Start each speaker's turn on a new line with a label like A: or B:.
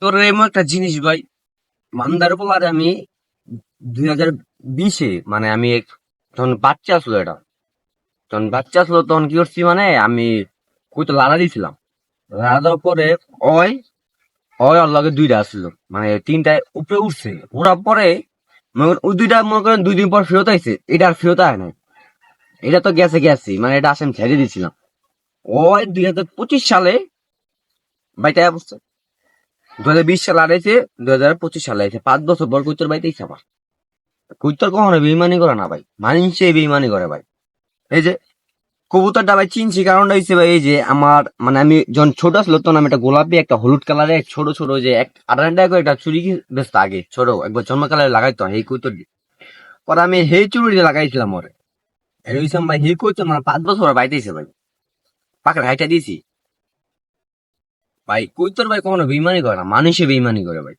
A: তোর এমন একটা জিনিস ভাই, মান্দার পোলার আমি 2020-এ মানে যখন বাচ্চা আসলো এটা, যখন বাচ্চা আসলো তখন কি করছি মানে আমি কইতো লাড়া দিছিলাম। লাড়া দেওয়ার পরে ওই ওই ওর লগে দুইটা আসলো, মানে তিনটায় উপরে উঠছে। ওঠার পরে মনে করেন ওই দুইটা মনে করেন 2 দিন পর ফেরত আইছে, এটা আর ফেরত আয় নাই। এটা তো গেছে গেছি, মানে এটা আসলে আমি ছেড়ে দিয়েছিলাম। ওই 2025 সালে বাইতে বসছে, 2020 সালে আড়াইছে, 2025 সালে আইছে, 5 বছর পর কইতোর বাইতে আইছে আবার। কবুতর কখনো বেইমানি করে না ভাই, মানুষে বেইমানি করে ভাই। এই যে কবুতরটা ভাই চিনছি, কারণটা হচ্ছে ভাই এই যে আমার মানে আমি যখন ছোট ছিল তখন আমি একটা গোলাপি একটা হলুদ কালারের ছোট ছোট যে 18 টাকা করে একটা চুরি বেচতো আগে, ছোট একবার জন্মকালে লাগাইতো এই কবুতর দিয়ে। পরে আমি সেই চুড়িটা লাগাইছিলাম ওরে। এই হইছিলাম ভাই, সেই কবুতর মানে 5 বছর বাইতেছে ভাই, পাখা হাইটা দিয়েছি। ভাই কবুতর ভাই কখনো বেইমানি করে না, মানুষে বেইমানি করে ভাই।